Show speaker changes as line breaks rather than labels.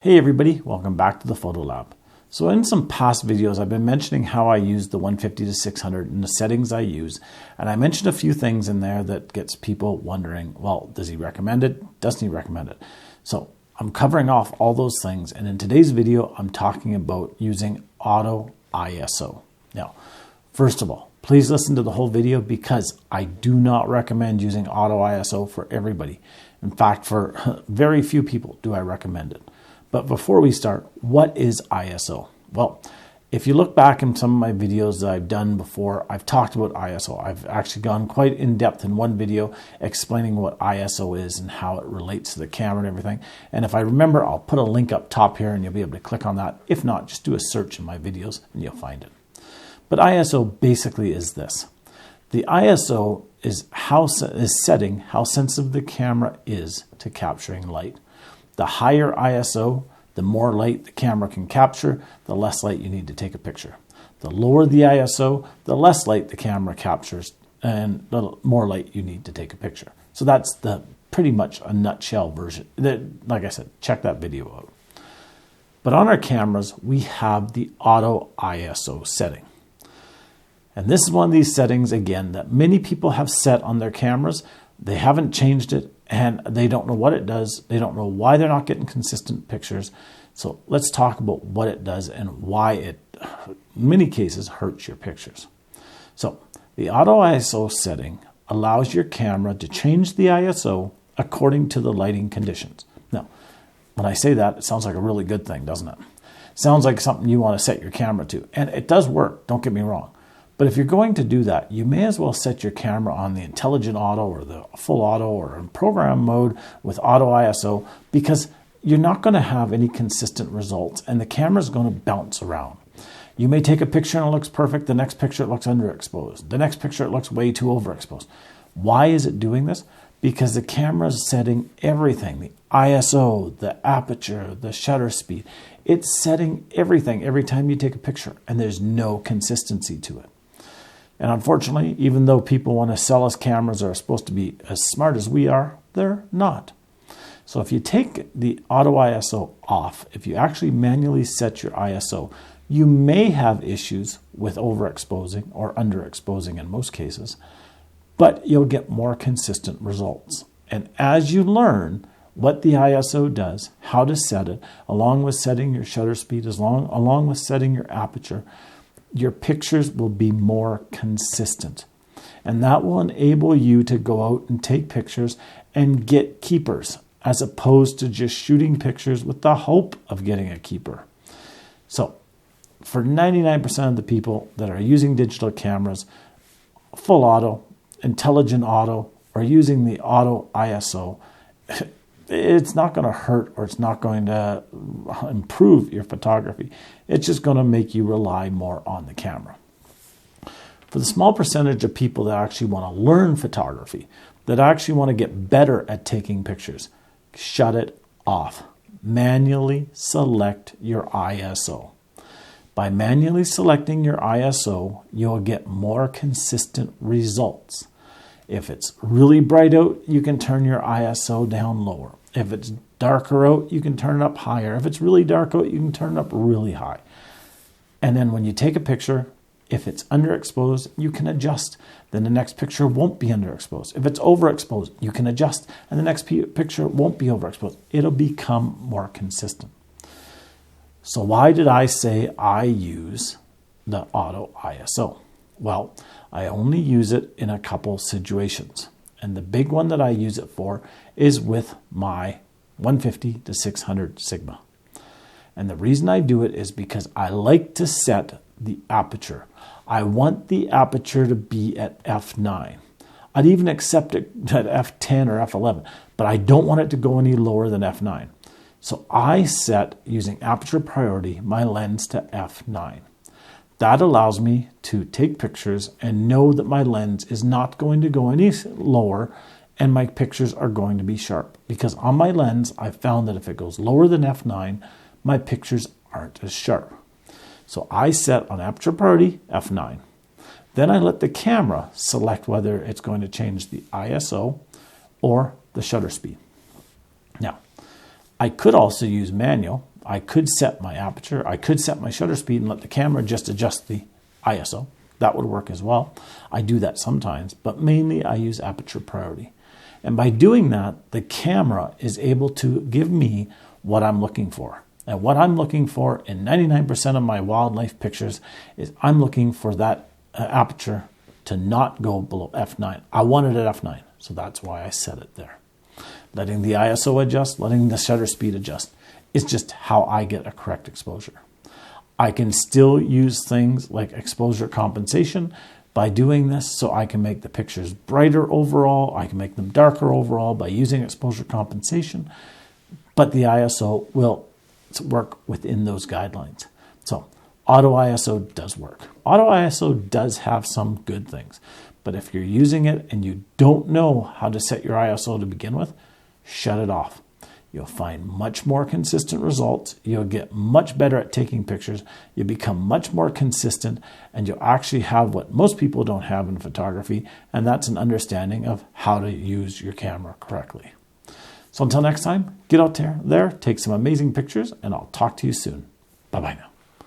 Hey everybody, welcome back to the Photo Lab. So in some past videos, I've been mentioning how I use the 150 to 600 and the settings I use. And I mentioned a few things in there that gets people wondering, well, does he recommend it? Doesn't he recommend it? So I'm covering off all those things. And in today's video, I'm talking about using auto ISO. Now, first of all, please listen to the whole video because I do not recommend using auto ISO for everybody. In fact, for very few people do I recommend it. But before we start, what is ISO? Well, if you look back in some of my videos that I've done before, I've talked about ISO. I've actually gone quite in depth in one video explaining what ISO is and how it relates to the camera and everything. And if I remember, I'll put a link up top here and you'll be able to click on that. If not, just do a search in my videos and you'll find it. But ISO basically is this. The ISO is setting how sensitive the camera is to capturing light. The higher ISO, the more light the camera can capture, the less light you need to take a picture. The lower the ISO, the less light the camera captures and the more light you need to take a picture. So that's the pretty much a nutshell version. Like I said, check that video out. But on our cameras, we have the auto ISO setting. And this is one of these settings, again, that many people have set on their cameras. They haven't changed it. And they don't know what it does. They don't know why they're not getting consistent pictures. So let's talk about what it does and why it, in many cases, hurts your pictures. So the auto ISO setting allows your camera to change the ISO according to the lighting conditions. Now, when I say that, it sounds like a really good thing, doesn't it? Sounds like something you want to set your camera to. And it does work, don't get me wrong. But if you're going to do that, you may as well set your camera on the intelligent auto or the full auto or in program mode with auto ISO because you're not going to have any consistent results and the camera is going to bounce around. You may take a picture and it looks perfect. The next picture it looks underexposed. The next picture it looks way too overexposed. Why is it doing this? Because the camera is setting everything, the ISO, the aperture, the shutter speed. It's setting everything every time you take a picture and there's no consistency to it. And unfortunately, even though people want to sell us cameras that are supposed to be as smart as we are, they're not. So if you take the auto ISO off, if you actually manually set your ISO, you may have issues with overexposing or underexposing in most cases, but you'll get more consistent results. And as you learn what the ISO does, how to set it, along with setting your shutter speed, along with setting your aperture, your pictures will be more consistent. And that will enable you to go out and take pictures and get keepers as opposed to just shooting pictures with the hope of getting a keeper. So for 99% of the people that are using digital cameras, full auto, intelligent auto, or using the auto ISO, it's not going to hurt or it's not going to improve your photography. It's just going to make you rely more on the camera. For the small percentage of people that actually want to learn photography, that actually want to get better at taking pictures, shut it off. Manually select your ISO. By manually selecting your ISO, you'll get more consistent results. If it's really bright out, you can turn your ISO down lower. If it's darker out, you can turn it up higher. If it's really dark out, you can turn it up really high. And then when you take a picture, if it's underexposed, you can adjust. Then the next picture won't be underexposed. If it's overexposed, you can adjust. And the next picture won't be overexposed. It'll become more consistent. So why did I say I use the auto ISO? Well, I only use it in a couple situations. And the big one that I use it for is with my 150 to 600 Sigma. And the reason I do it is because I like to set the aperture. I want the aperture to be at f9. I'd even accept it at f10 or f11, but I don't want it to go any lower than f9. So I set, using aperture priority, my lens to f9. That allows me to take pictures and know that my lens is not going to go any lower and my pictures are going to be sharp. Because on my lens, I found that if it goes lower than f9, my pictures aren't as sharp. So I set on aperture priority f9. Then I let the camera select whether it's going to change the ISO or the shutter speed. Now, I could also use manual, I could set my aperture, I could set my shutter speed and let the camera just adjust the ISO. That would work as well. I do that sometimes, but mainly I use aperture priority. And by doing that, the camera is able to give me what I'm looking for. And what I'm looking for in 99% of my wildlife pictures is I'm looking for that aperture to not go below f9. I want it at f9, so that's why I set it there. Letting the ISO adjust, letting the shutter speed adjust. It's just how I get a correct exposure. I can still use things like exposure compensation by doing this, so I can make the pictures brighter overall, I can make them darker overall by using exposure compensation, but the ISO will work within those guidelines. So auto ISO does work. Auto ISO does have some good things, but if you're using it and you don't know how to set your ISO to begin with, shut it off. You'll find much more consistent results. You'll get much better at taking pictures. You'll become much more consistent, and you'll actually have what most people don't have in photography, and that's an understanding of how to use your camera correctly. So until next time, get out there, take some amazing pictures, and I'll talk to you soon. Bye-bye now.